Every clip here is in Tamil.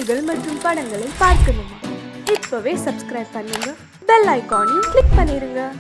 செய்திகள் மற்றும் படங்களை பார்க்கணுமா? இப்பவே சப்ஸ்கிரைப் பண்ணுங்க, பெல் ஐகானையும் கிளிக் பண்ணிருங்க.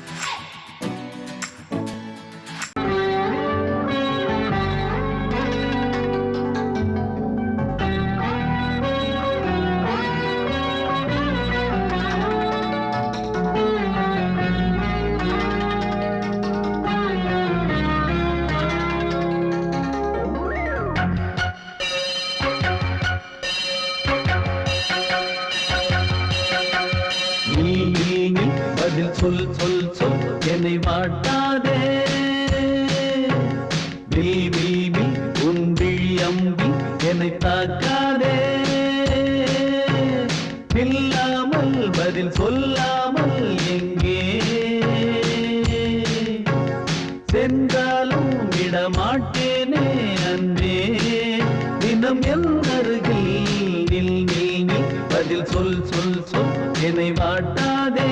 பதில் சொல் சொல் சொல் என்னை வாட்டாதே. வில் வில் வில் உன் விழி அம்பி என்னை தாக்காதே. இல்லாமல் பதில் சொல்லாமல் எங்கே சென்றாலும் விடமாட்டேனே அன்பே. தினம் என் அருகில் நில் நில் நில் பதில் சொல் சொல் சொல் என்னை வாட்டாதே.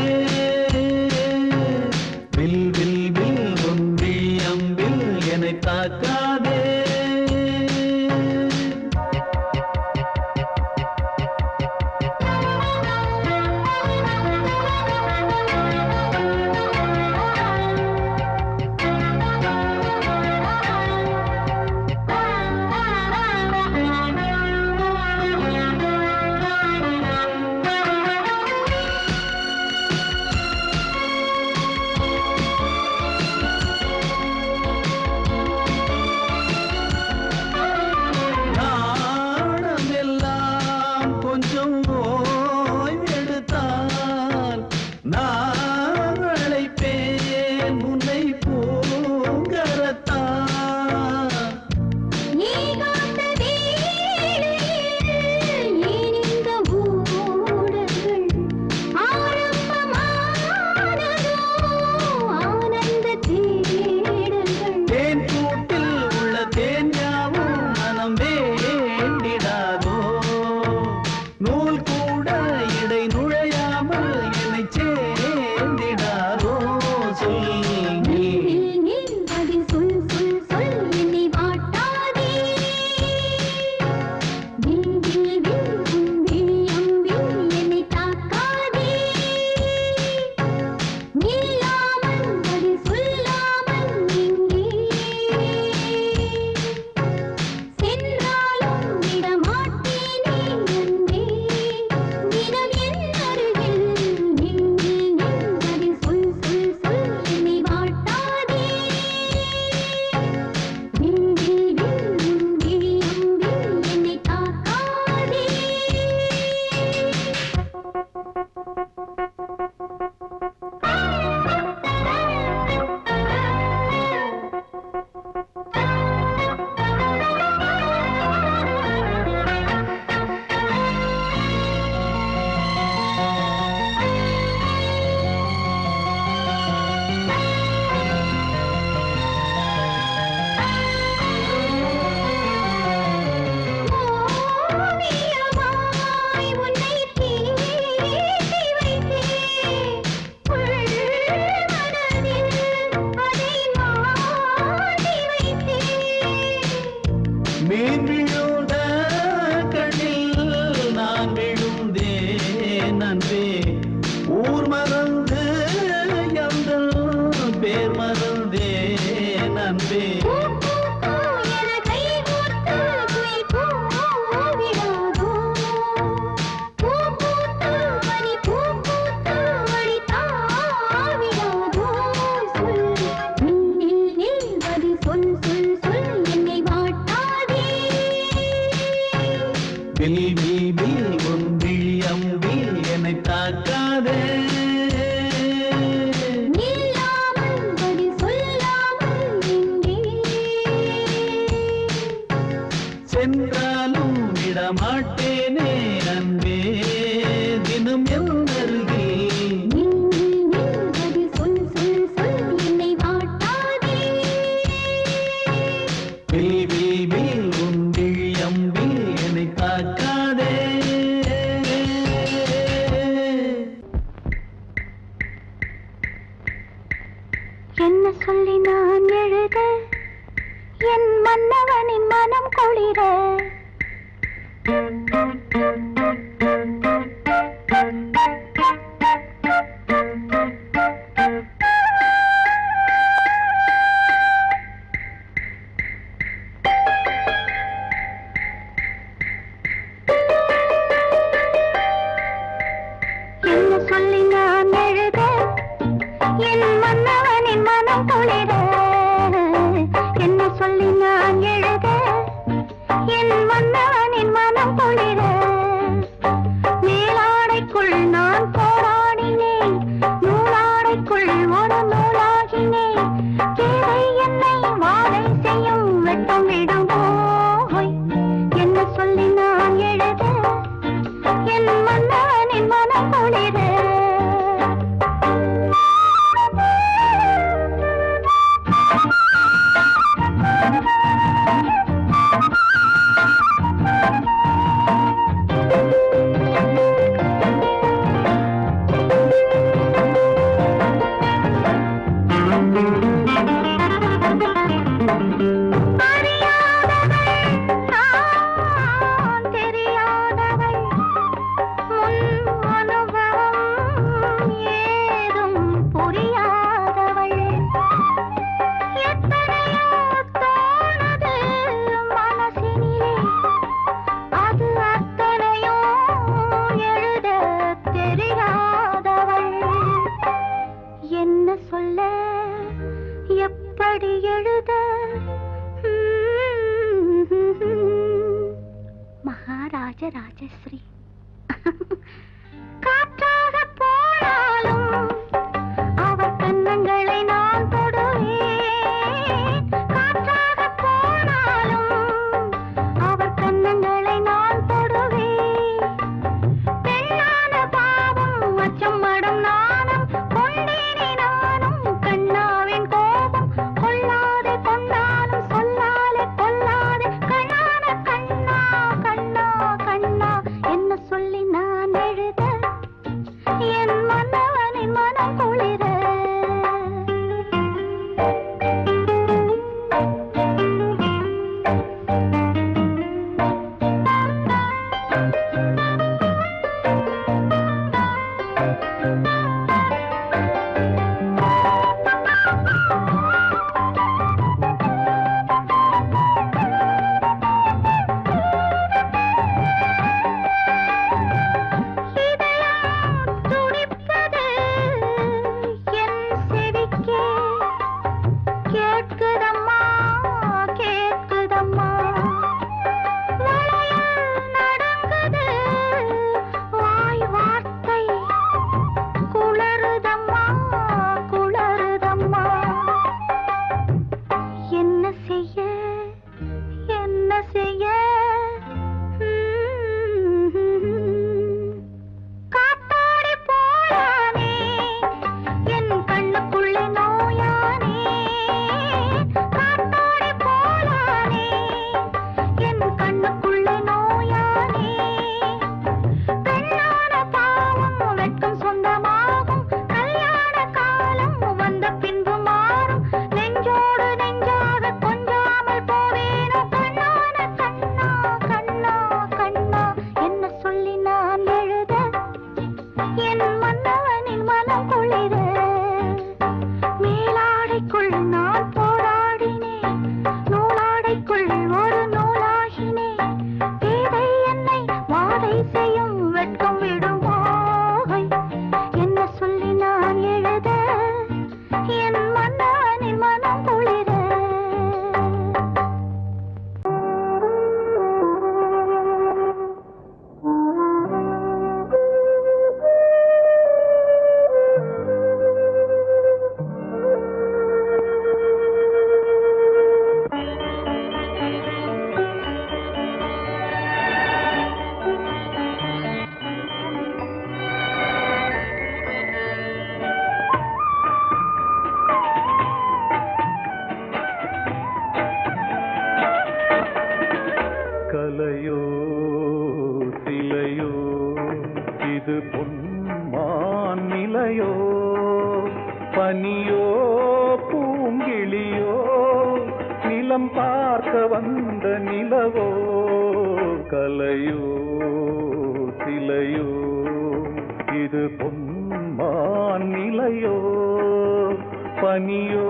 வில் வில் வில் உன் விழி அம்பில் என்னை தாக்காதே. சென்றாலும் விடமாட்டேனே அன்பே. தினம் என் அருகில் சொல் சொல் சொல் என்னை வாட்டாதே. வில் வில் வில் உன் விழி அம்பில் என்னை தாக்காதே. என்ன சொல்லி நான் எழுத என் மன்னவனின் மனம் குளிர எப்படி எழுத மகாராஜ ராஜஸ்ரீ காற்றாக போனாலும் அவர் கன்னங்களை நான் தொடுவேன். காற்றாக போனாலும் அவர் கன்னங்களை நான் தொடுவேன். பெண்ணான பாவம் அச்சம் மடம் நாணம் கொண்டேனே நானும் கண்ணாவின் கோபம் கொள்ளாதே கொண்டாலும் சொல்லாலே கொல்லாதே கண்ணான கண்ணா கண்ணா கண்ணா என்ன சொல்லி நான் எழுத என் மன்னவனின் மனம் குளிர பனியோ பூங்கிளியோ நிலம் பார்க்க வந்த நிலவோ கலையோ சிலையோ இது பொன்மான் நிலையோ பனியோ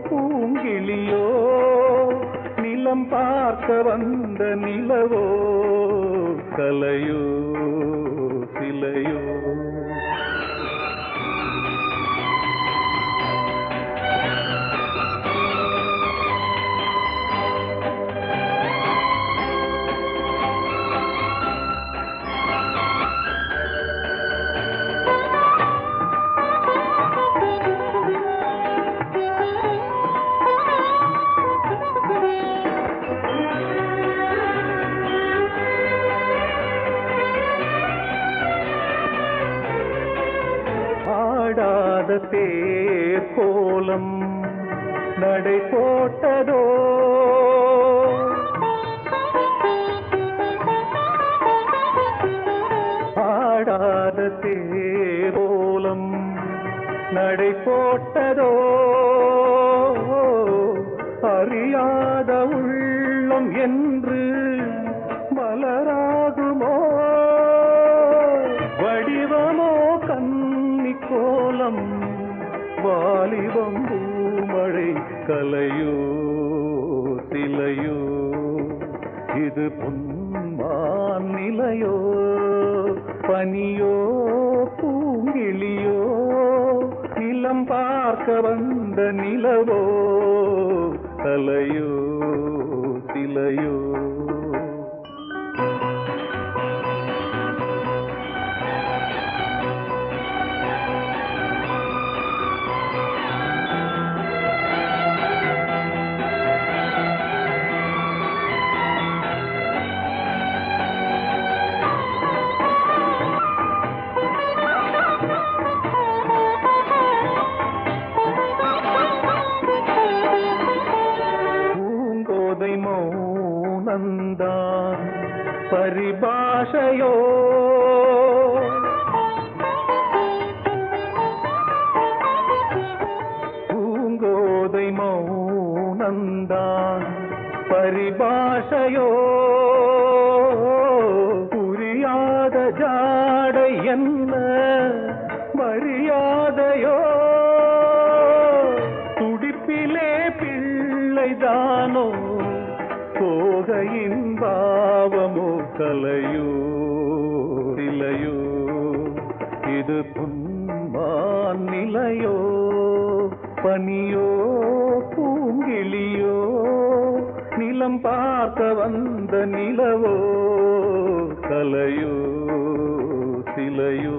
பூங்கிளியோ நிலம் பார்க்க வந்த நிலவோ கலையோ சிலையோ தேர் கோலம் நடை போட்டதோ ஆடாத தேர் கோலம் நடை போட்டதோ அறியாத உள்ளம் என்று மலராகுமோ வடிவமோ கன்னி கோலம் வாலிபம் பூமழை கலையோ சிலையோ இது பொன்மான் நிலையோ பனியோ பூங்கிளியோ நிலம் நிலம் பார்க்க வந்த நிலவோ தலையோ சிலையோ மௌனந்தான் பரிபாஷையோ பூங்கோதை மௌனந்தான் பரிபாஷையோ புரியாத ஜாடை என்ன மரியாதையோ துடிப்பிலே பிள்ளைதானோ போகையின் பாவமோ கலையோ சிலையோ இது புன்மான் நிலையோ பனியோ பூங்கிளியோ நிலம் பார்க்க வந்த நிலவோ கலையோ சிலையோ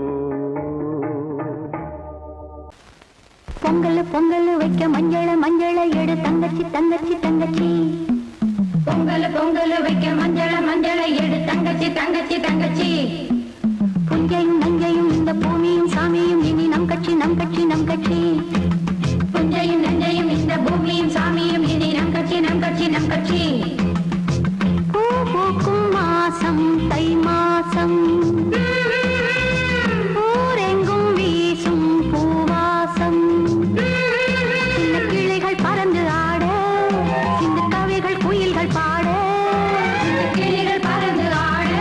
பொங்கல் பொங்கல் வைக்க மஞ்சள மஞ்சள எடு தங்கச்சி தங்கச்சி தங்கச்சி பொங்கல் பொங்கல் வைக்க மஞ்சள மஞ்சள எடு தங்கச்சி தங்கச்சி தங்கச்சி புஞ்சையும் நஞ்சையும் இந்த பூமியும் சாமியும் இனி நம் கட்சி நம் கட்சி நம் கட்சி புஞ்சையும் நஞ்சையும் இந்த பூமியும் சாமியும் இனி நம் கட்சி நம் கட்சி நம் கட்சி பூ பூக்கும் மாசம் தை மாசம் ஊரெங்கும் வீசும் பூவாசம் சின்ன கிளைகள் பறந்து ஆட சின்ன கவிகள் குயில்கள் பாட சின்ன கிளைகள் பறந்து ஆட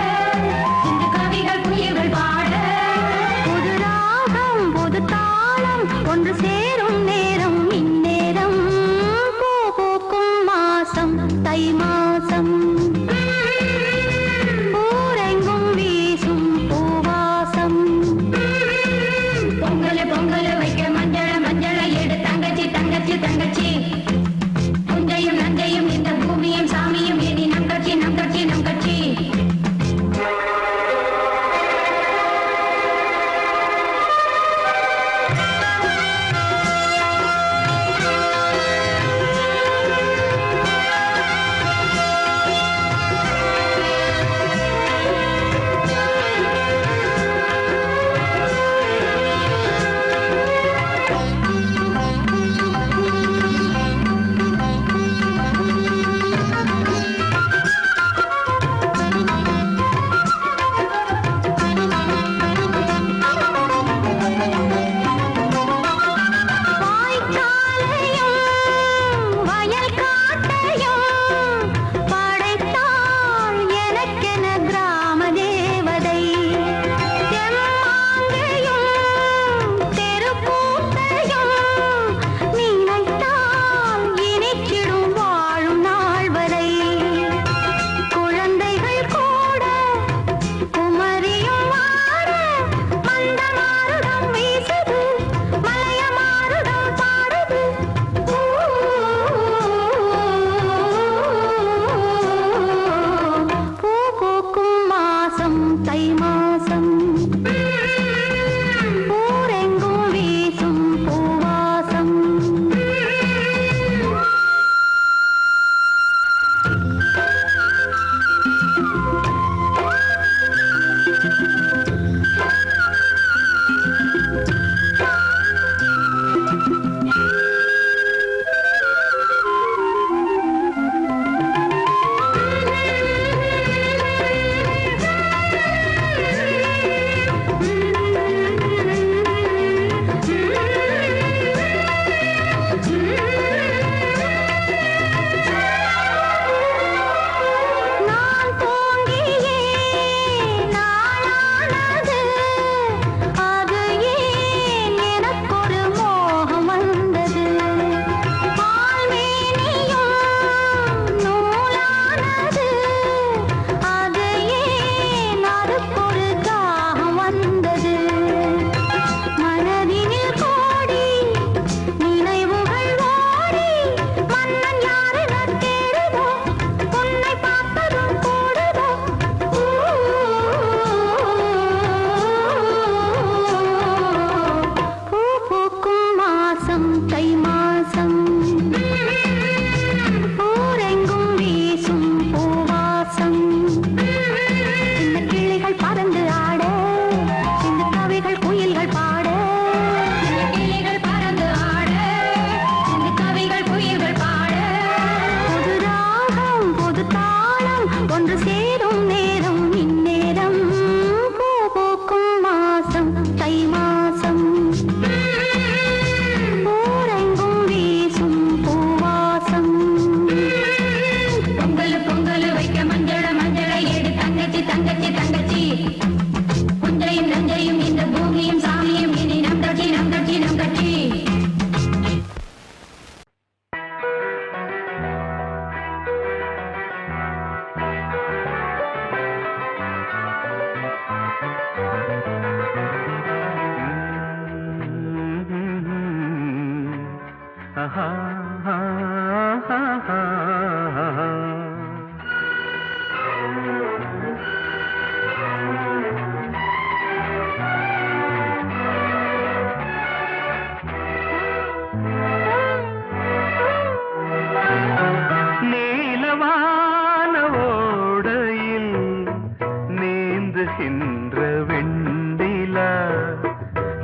நீந்துகின்ற வெண்ணிலா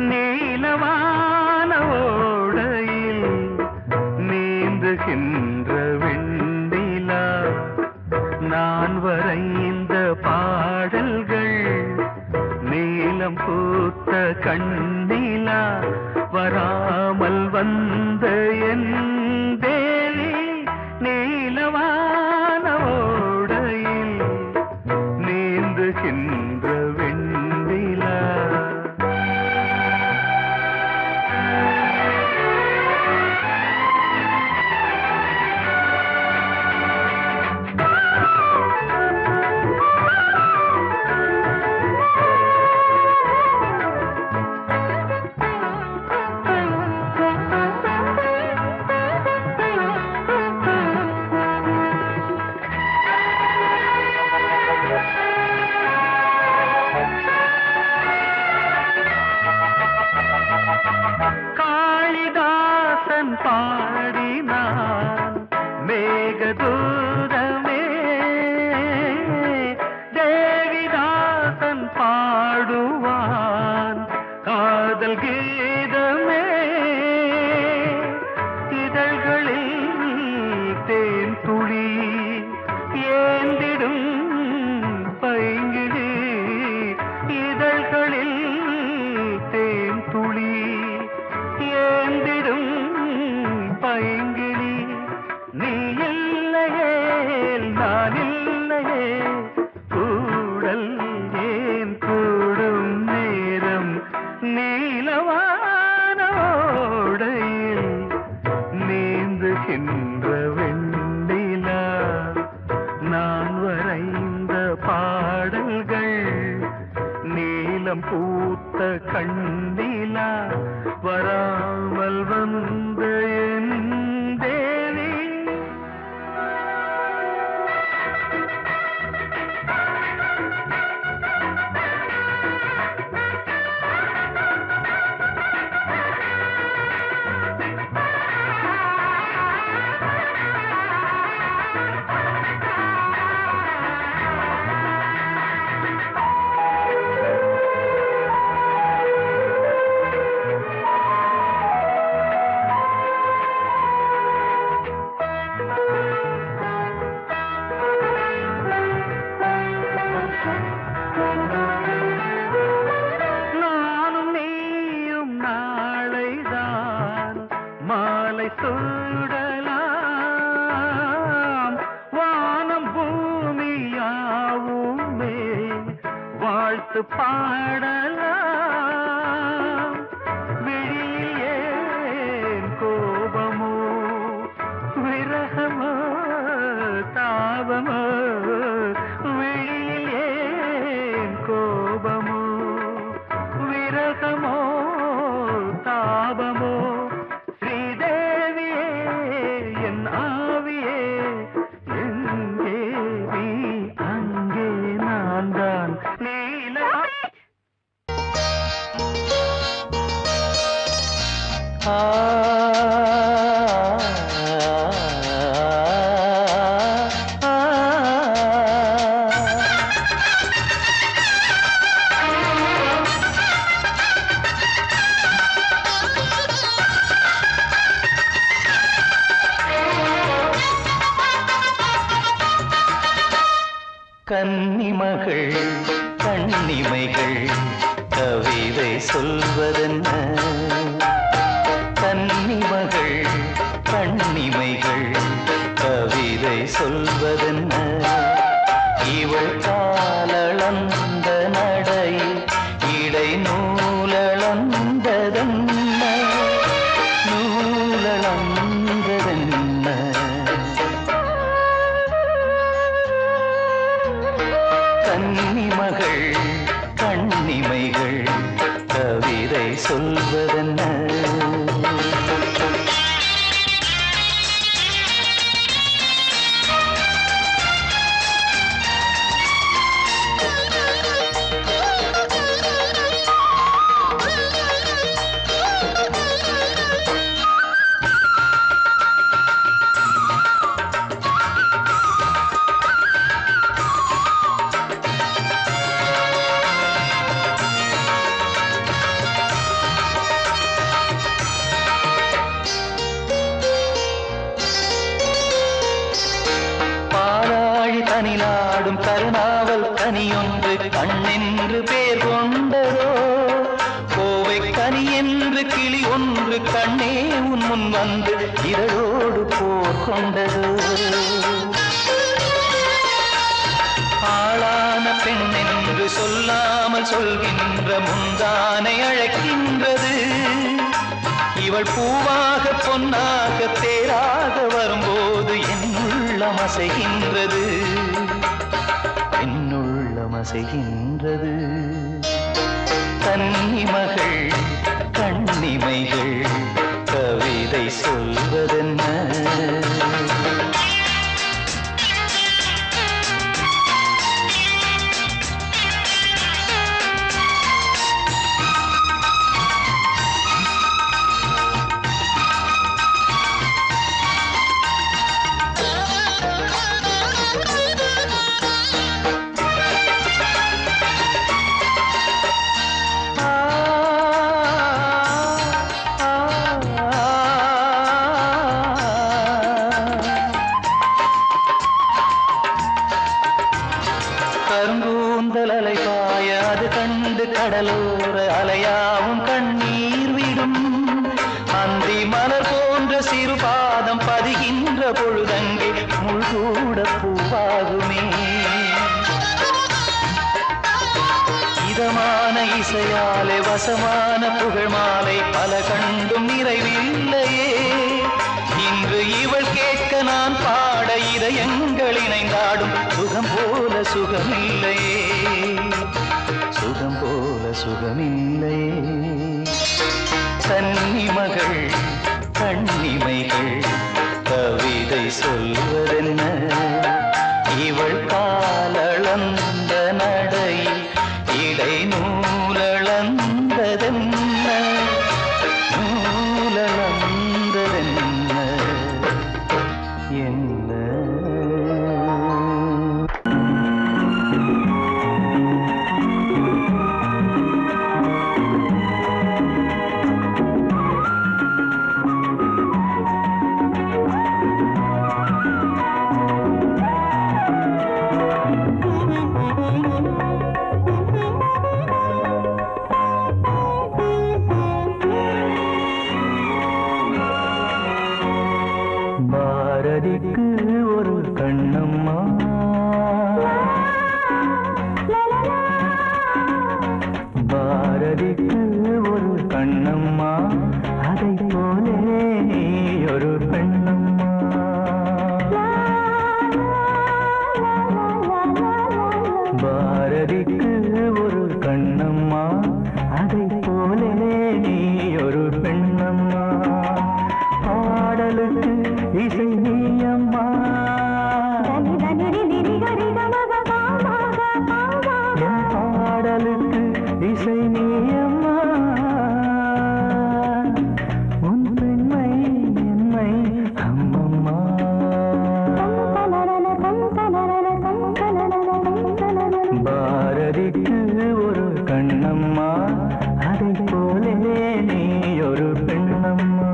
நீலவான ஓடையில் நீந்துகின்ற வெண்ணிலா நான் வரைந்த பாடல்கள் நீலம் பூத்த கண்ணிலா வராமல் வந்த என் தேவி நீலவான ஓடையில் நீந்துகின்ற வெண்ணிலா. காளிதாசன் பாடினான் மேகதூதமே, தேவிதாசன் பாடுவான் காதல் கீதமே. இதழ்களில் தேன் துளி ஏந்திடும் பைங்கிழி, இதழ்களில் தேன் துளி ஏந்திடும் பைங்கிளி. நீ இல்லையே நான் இல்லையே கூடல் ஏன் கூடும் நேரம் நீலவான ஓடையில் நீந்துகின்ற வெண்ணிலா நான் வரைந்த பாடல்கள் நீலம் பூத்த கண்ணிலா வராமல் வந்த என் தேவி. நானும் நீயும் நாளைதான் மாலை சூடலாம், வானம் பூமியாவுமே வாழ்த்து பாடலாம். விழியில் ஏன் கோபமோ விரகமோ தாபமோ, விழியில் ஏன் கோபமோ விரகமோ தாபமோ. ஸ்ரீதேவியே என் ஆவியே எங்கே நீ அங்கே நான் தான் நீல. கன்னிமகள் கண்ணிமைகள் கவிதை சொல்வதென்ன, கன்னிமகள் கண்ணிமைகள் கவிதை சொல்வதென்ன. இவள் காலளந்த நடை இடை நூலளந்ததென்ன, நூலளந்ததென்ன. கன்னிமகள் கண்ணிமைகள் கவிதை சொல்வதென்ன. வந்து கண்ணென்று பேர் கொண்டதோ கோவை கனி என்று கிளி ஒன்று கண்ணே உன் முன் வந்து இதழோடு போர் கொண்டதோ ஆளான பெண் என்று சொல்லாமல் சொல்கின்ற முந்தானை அழைக்கின்றது இவள் பூவாக பொன்னாக தேராக வரும்போது என்னுள்ளம் அசைகின்றது என்னுள்ளம் அசைகின்றது கன்னிமகள் கண்ணிமைகள் கவிதை சொல்வதென்ன கருங்கூந்தல் அலைபாய அது கண்டு கடலோர அலையாவும் கண்ணீர் விடும் அந்தி மலர் போன்ற சிறு பாதம் பதிகின்ற பொழுதங்கே முள்கூட பூவாகுமே இதமான இசையாலே வசமான புகழ் மாலை பல கண்டும் நிறைவில்லையே இன்று இவள் கேட்க நான் பாட இதயங்கள் இணைந்தாடும் சுகம் போல சுகமில்லையே சுகம் போல சுகமில்லையே கன்னிமகள் கண்ணிமைகள் கவிதை சொல்வதென்ன இவள் காலளந்த நடையில் இடை நூலளந்ததென்ன நூலளந்ததென்ன என்ன பாரதிக்கு ஒரு கண்ணம்மா பாரதிக்கு ஒரு கண்ணம்மா அதை போலே நீ ஒரு பெண்ணம்மா பாரதிக்கு ஒரு கண்ணம்மா அதை போலே நீ ஒரு பெண்ணம்மா பாடலுக்கு இசை நீயம்மா என் பாடலுக்கு இசை நீயம்மா உன் பெண்மை என்னை அம்மம்மா பாரதிக்கு ஒரு கண்ணம்மா அதை போலே நீ ஒரு பெண்ணம்மா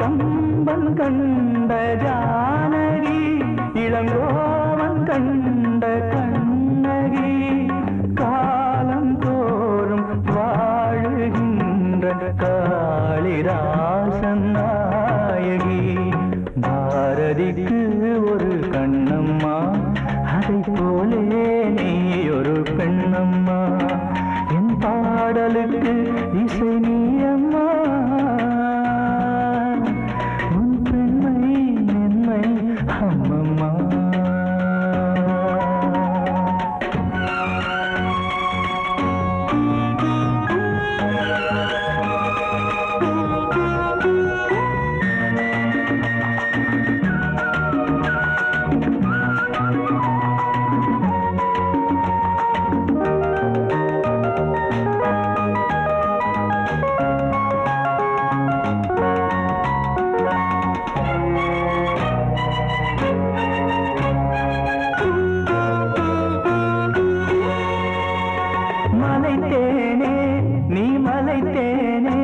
கம்பன் கண்ட ஜானகி இளங்கோவன் கண்ட கண்ணகி காலம் தோறும் வாழுகின்ற காளிதாசன் நாயகி பாரதிக்கு ஒரு கண்ணம்மா அதை போலே நீ ஒரு பெண்ணம்மா என் பாடல் இசை நீ அம்மா உன் பெண்மை மென்மை அம்மம்மா மலைத்தேனே நீ மலைத்தேனே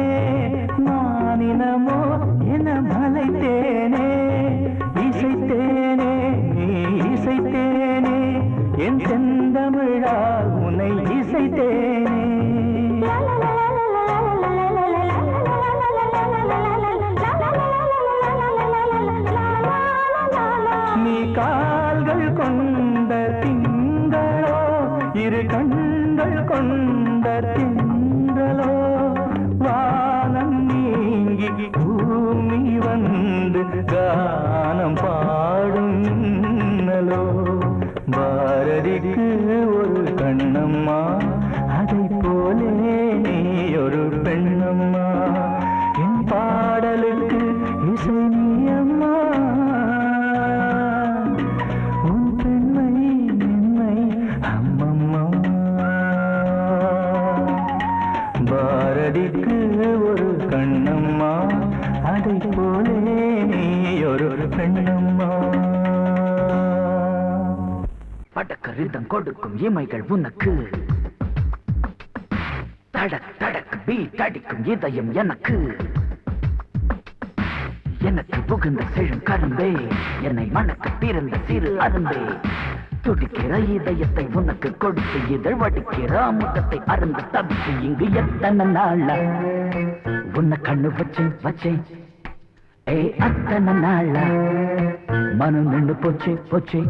மானினமோ என மலைத்தேனே இசைத்தேனே நீ இசைத்தேனே என் செந்தமிழால் உன்னை இசைத்தேனே நீ கால்கள் கொண்ட திங்களோ இரு கண்கள் கொண்ட திங்களோ வானம் நீங்கி பூமி வந்து கானம் பாடும் இன்னலோ பாரதிக்கு ஒரு கண்ணம்மா அதை போலே நீ ஒரு பெண்ணம்மா என் பாடலுக்கு இசை நீ அம்மா உன் பெண்மை மென்மை அம்மம்மா பாரதிக்கு ஒரு கண்ணம்மா அதை போலே நீ ஒரு பெண்ணம்மா படக்க ரிதம் கொடுக்கும் இமைகள் உனக்கு தடக் தடக் பீட் அடிக்கும் இதயம் எனக்கு எனக்கு புகுந்த செழும் கரும்பே என்னை மணக்க பிறந்த சிறு அரும்பே துடிக்கிற இதயத்தை உனக்கு கொடுத்து இதழ் வடிக்கிற அமுதத்தை அருந்து தவித்து இங்கு எத்தனை நாள உன்னை கண்ணு வச்சேன் வச்சேன் ஏ அத்தனை நாள மனம் நின்று போச்சு போச்சு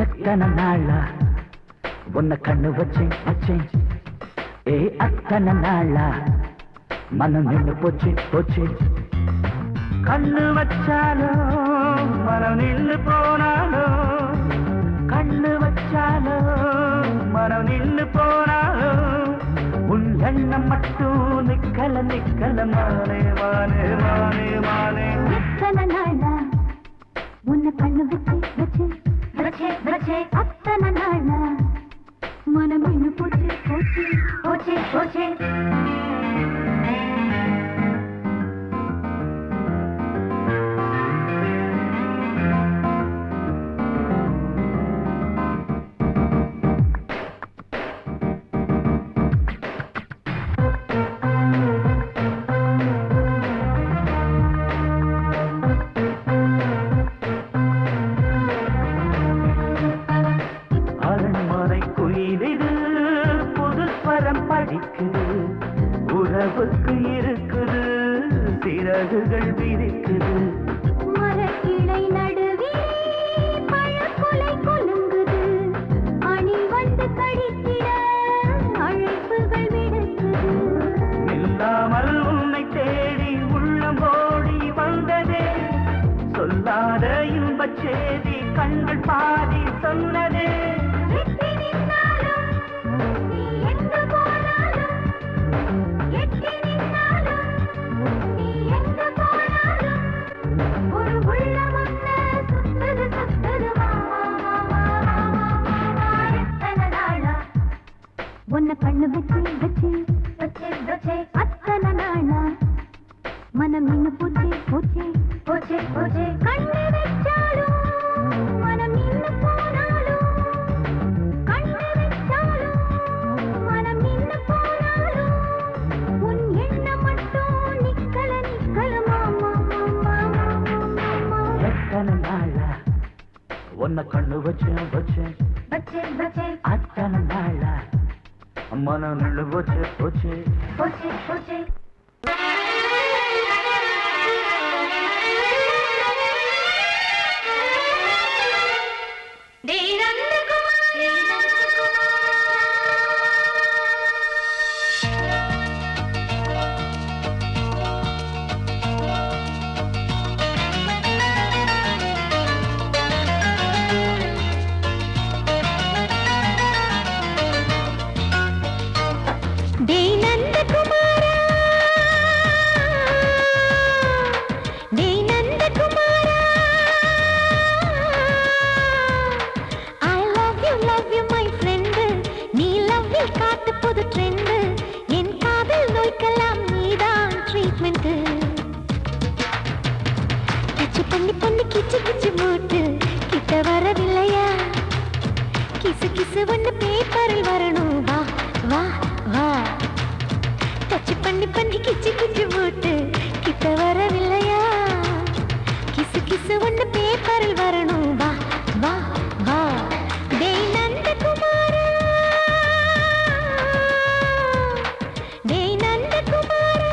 எத்தனை நாள உன்னை கண்ணு வச்சேன் வச்சேன் ஏ அத்தனை நாள மனம் நின்று போச்சு போச்சு கண்ணு வச்சாலும் மனம் நின்று போனாலும் கண்ணு வச்சாலும் மனம் நின்று போனாலும் உன் எண்ணம் மட்டும் நிக்கல நிக்கல மானே மானே மானே மானே எத்தனை நாளா உன்னை கண்ணு வச்சு வச்சு வச்சே வச்சே அத்தனை நாளா மனம் இன்னும் போச்சு போச்சு போச்சே போச்சே உறவுக்கு இருக்குது சிறகுகள் விரிக்குது மரக்கிளை நடுவே பழக்குலை கொலுங்குது அணி வந்து கடித்திட அழைப்புகள் விடுக்குது இல்லாமல் உன்னை தேடி உள்ளம் ஓடி வந்ததே சொல்லாத இன்பச் செய்தி கண்கள் பாதி சொன்னதே உன்னை கண்ணு வச்சு வச்சு வச்சு வச்சு அத்தனை நாளா மனம் இன்னும் போச்சு போச்சு போச்சு போச்சு கண்ணு வச்சாலும் மனம் இன்னும் போனாலும் கண்ணு வச்சாலும் மனம் இன்னும் போனாலும் உன் எண்ணம் மட்டும் நிக்கல நிக்கல மாமா மாமா மாமா எத்தனை நாளா உன்னை கண்ணு வச்சேன் வச்சேன் வச்சு வச்சு அத்தனை நாளா மனம் நின்று போச்சு போச்சு போச்சு போச்சு நோய்க்கெல்லாம் நீதான் ட்ரீட்மெண்ட். டச் பண்ணி பண்ணி கிச்சு கிச்சு மூட்டு கிட்ட வரவில்லையா? கிசு கிசு ஒண்ணு பேப்பரில் வரணும். வா வா வா. டச் பண்ணி பண்ணி கிச்சு கிச்சு மூட்டு கிட்ட வரவில்லையா? கிசு கிசு ஒண்ணு பேப்பரில் வரணும். வா வா வா. டேய் நந்தகுமாரா, டேய் நந்தகுமாரா.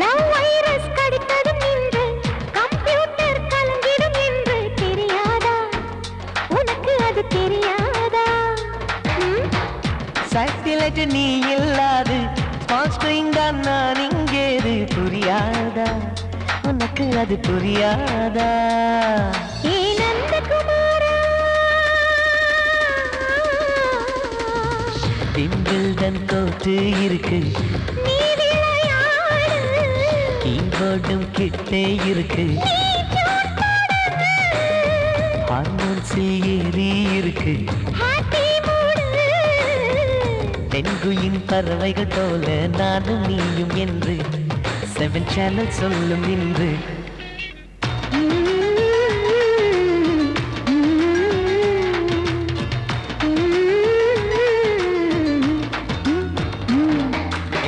லவ் வைரஸ் கடித்ததும் நின்று கம்ப்யூட்டர் கலங்கிடும் என்று தெரியாதா? உனக்கு அது தெரியாதா? சாட்டிலைட் நீ இல்லாது ஸ்மால் ஸ்கிரீன் தான் நான் இங்கேது. புரியாதா? உனக்கு அது புரியாதா? ஏ நந்தகுமாரா, விம்பிள்டன் கோட்டு இருக்கு, நீ விளையாடு. கீபோர்டும் கிட்டே இருக்கு, ஹார்மோன்ஸில் ஏறி இருக்கு. ஹாப்பி மூடு. பெண்குயின் பறவைகள் போல நானும் நீயும் என்று 7 சேனல் சொல்லும் இன்று.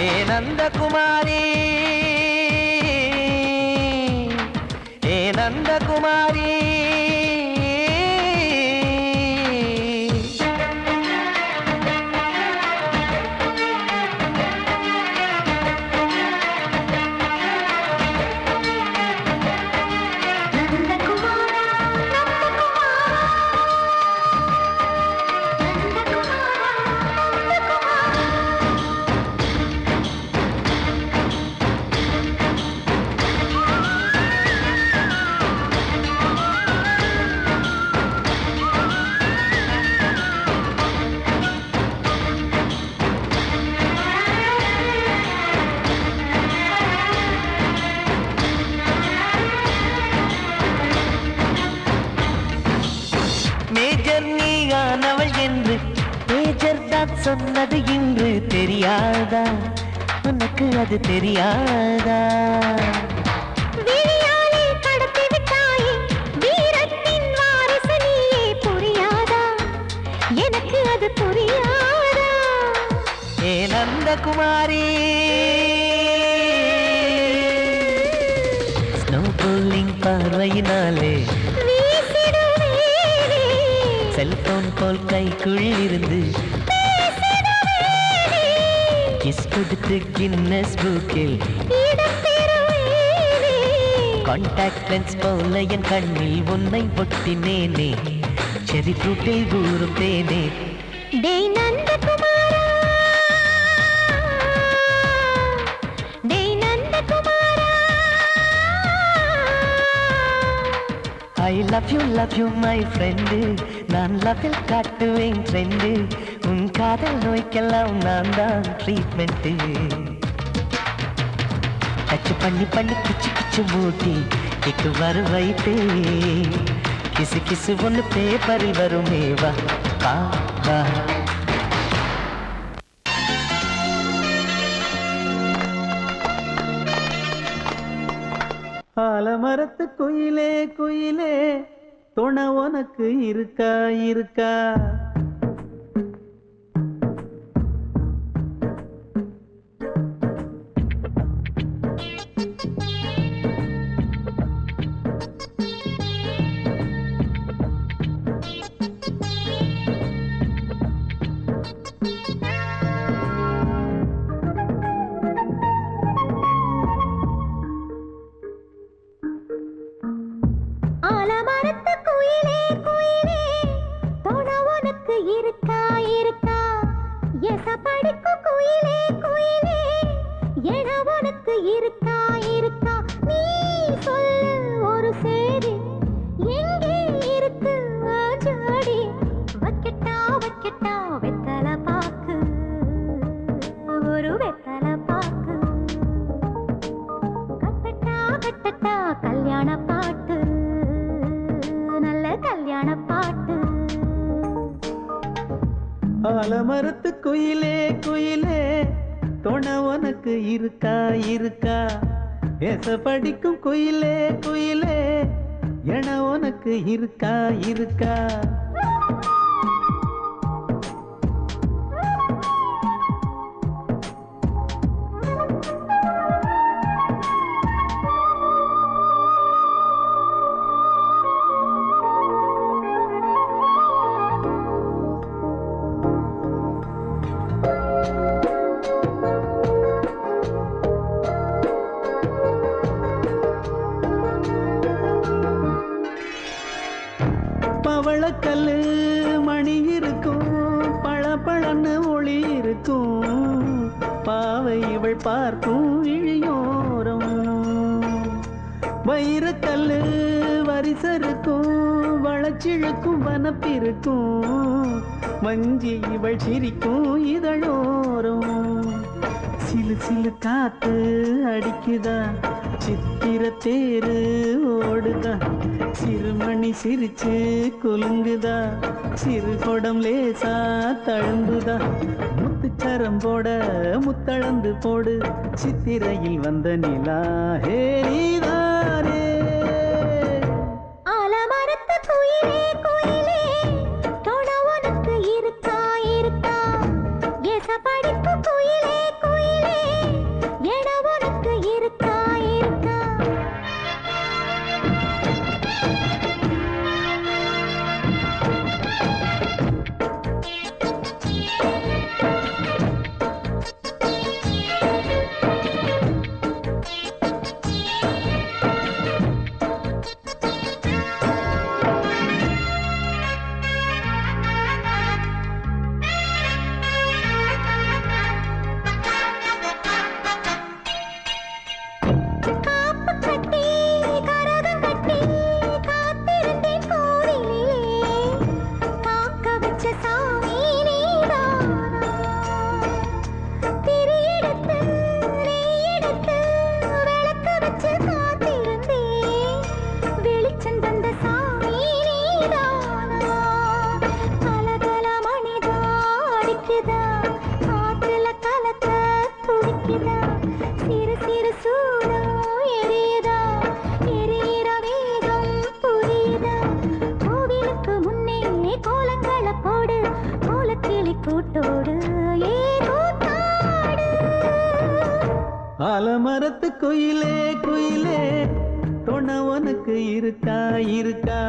ஏ நந்தகுமாரி, ஏ நந்தகுமாரி. மேஜர் நீயானவள் என்று மேஜர் தான் சொன்னது இன்று தெரியாதா? உனக்கு அது தெரியாதா? விழியாலே கடத்தி விட்டாயே வீரத்தின் வாரிசு நீயே. புரியாதா? எனக்கு அது புரியாதா? ஏ நந்தகுமாரி, ஸ்னோ போலிங் பார்வையினாலே வீசிடுவேனே. செல்போன் போல் கைக்குள் இருந்து கிஸ் கொடுத்து கின்னஸ் புக்கில் இடம் பெறுவேனே. கான்டாக்ட் லென்ஸ் போல என் கண்ணில் உன்னை ஒட்டினேனே. செரி ஃப்ரூட்டில் ஊறும் தேனே. டேய் நந்தகுமாரா, டேய் நந்தகுமாரா. I love you my friend. நான் லவ்வில் காட்டுவேன் ட்ரெண்டு. உன் காதல் நோய்க்கெல்லாம் நான் தான் ட்ரீட்மெண்ட்டு. டச் பண்ணி பண்ணி கிச்சு கிச்சு மூட்டி கிக்கு வர வைத்தே. கிசு கிசு ஒன்று பேப்பரில் வருமே. வா வா வா. ஆலமரத்து குயிலே குயிலே துணை உனக்கு இருக்கா இருக்கா? இருக்கா இருக்கா இருக்கா இருக்கா நீ சொல்லு ஒரு சேதி எங்கே இருக்கு ஜோடி வைக்கட்டா வைக்கட்டா வெத்தலை பாக்கு ஒரு வெத்தலை பாக்கு கட்டட்டா கட்டட்டா கல்யாண பாட்டு நல்ல கல்யாண பாட்டு ஆலமரத்து குயிலே குயிலே துணை உனக்கு இருக்கா இருக்கா ஏச படிக்கும் குயிலே குயிலே என உனக்கு இருக்கா இருக்கா பவளக்கல்லு மணி இருக்கும் பளபளன்னு ஒளி இருக்கும் பாவை இவள் பார்க்கும் இழியோரம் வைரக்கல்லு வரிசருக்கும் வளச்சிழுக்கும் வனப்பிருக்கும் வஞ்சி இவள் சிரிக்கும் இதழோரம் சிலு சிலு காத்து அடிக்குதா சித்திர தேரு ஓடுதா சிறுமணி சிரிச்சு குலுங்குதா சிறு கொடம் லேசா தழும்புதா முத்துச்சரம் போட முத்தளந்து போடு சித்திரையில் வந்த நிலா ஹே நீதானே ஆலமரத்து குயிலே குயிலே துணை உனக்கு இருக்கா இருக்கா ஏச படிக்கும் குயிலே குயிலே என உனக்கு இருக்கா இருக்கா ஆலமரத்து குயிலே குயிலே துணை உனக்கு இருக்கா இருக்கா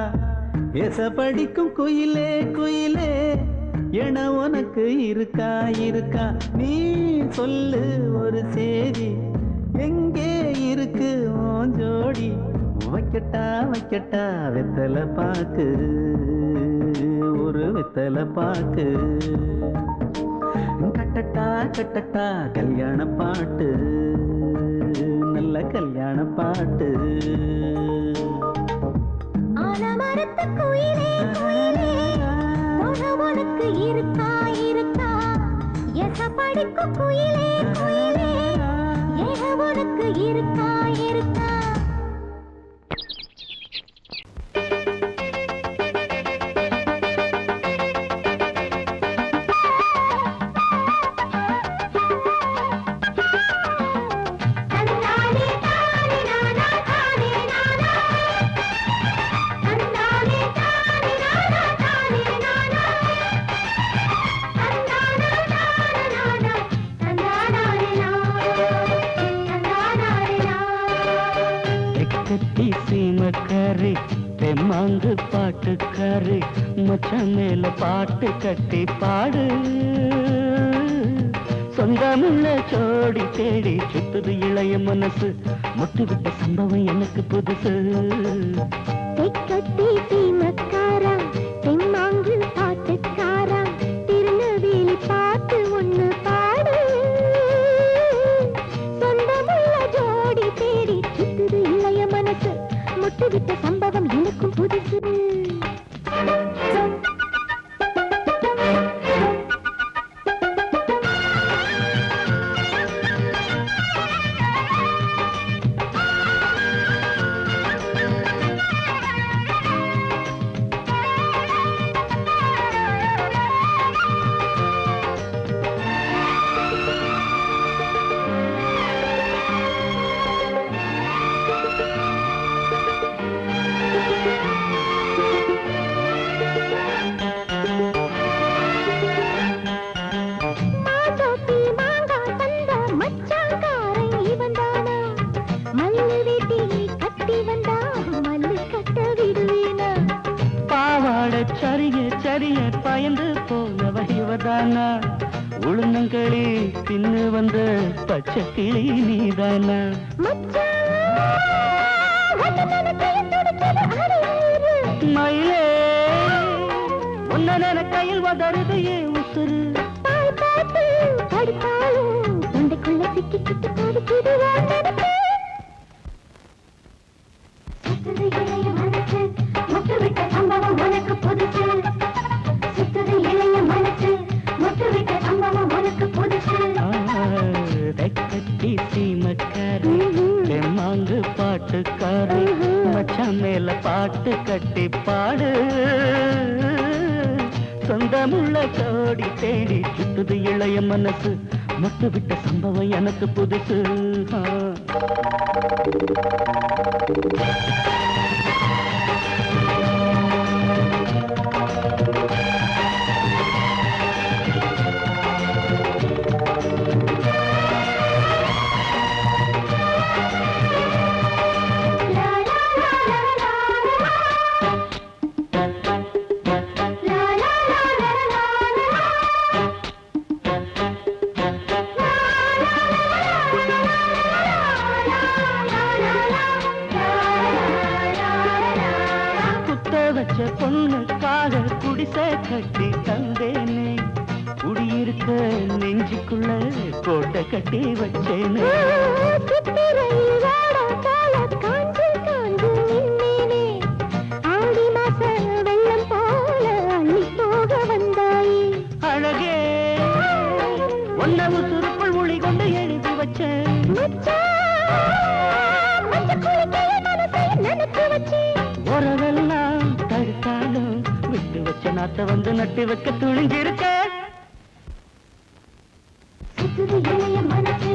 ஏச படிக்கும் குயிலே குயிலே என உனக்கு இருக்கா இருக்கா நீ சொல்லு ஒரு சேதி எங்கே இருக்கு உன் ஜோடி வைக்கட்டா வைக்கட்டா வெத்தலை பாக்கு ஒரு வெத்தலை பாக்கு கட்டட்டா கட்டட்டா கல்யாண பாட்டு நல்ல கல்யாண பாட்டு ஆலமரத்து குயிலே குயிலே துணை உனக்கு இருக்கா இருக்கா ஏச படிக்கும் குயிலே குயிலே என உனக்கு இருக்கா இருக்கா கட்டி சீமக்காரி தெம்மாங்கு பாட்டுக்காரி மச்சான் மேல பாட்டு கட்டி பாடு சொந்தமுள்ள ஜோடி தேடி சுத்துது இளைய மனசு முட்டுவிட்ட சம்பவம் எனக்கு புதுசு கட்டி சீமக்காரா தெம்மாங்கு பாட்டுக்காரா திருநெல்வேலி பாட்டு ஒண்ணு பாடு சொந்தமுள்ள உளுந்தங்களி தின்னு வந்த பச்சை கிளி நீதானா மயிலே உன்ன கையில் வதருது ஏன் உசுறு தொண்டைக்குள்ள சிக்கிக்கிட்டு கொடுக்குது சுத்துது இளைய மனசு முட்டு விட்ட சம்பவம் உனக்கு புதுசு சுத்துது இளைய மனசு முட்டு விட்ட சம்பவம் உனக்கு புதுசு கட்டி சீமக்காரி தெம்மாங்கு பாட்டுக்காரி மச்சான் மேல பாட்டு கட்டி பாடு சொந்தமுள்ள கோடி தேடி சுத்துது இளைய மனசு முட்டு விட்ட சம்பவம் எனக்கு புதுசு வச்ச பொண்ணுக்காக குடிசை கட்டி தந்தேனே குடியிருக்க நெஞ்சுக்குள்ள கோட்டை கட்டி வச்சேனே அழகே ஒன்னவு சுருக்குள் மொழி கொண்டு எழுதி வச்சேன் உறவெல்லாம் தடுத்தாலும் விட்டு வச்ச நாத்த வந்து நட்டு வைக்க துணிஞ்சிருக்க சுத்துது இளைய மனசு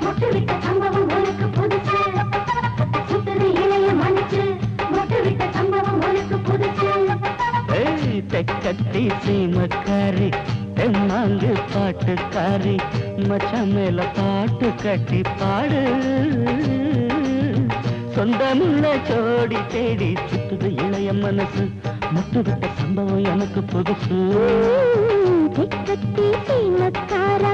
முட்டு விட்ட சம்பவம் உனக்கு புதுசு சுத்துது இளைய மனசு முட்டு விட்ட சம்பவம் உனக்கு புதுசு தெக்கத்தி சீமக்காரி தெம்மாங்கு பாட்டுக்காரி மச்சான் மேல பாட்டு கட்டி பாடு சொந்தமுள்ள ஜோடி தேடி சுத்துது இளைய மனசு முட்டு விட்ட சம்பவம் எனக்கு புதுசு தெக்கத்தி சீமக்காரா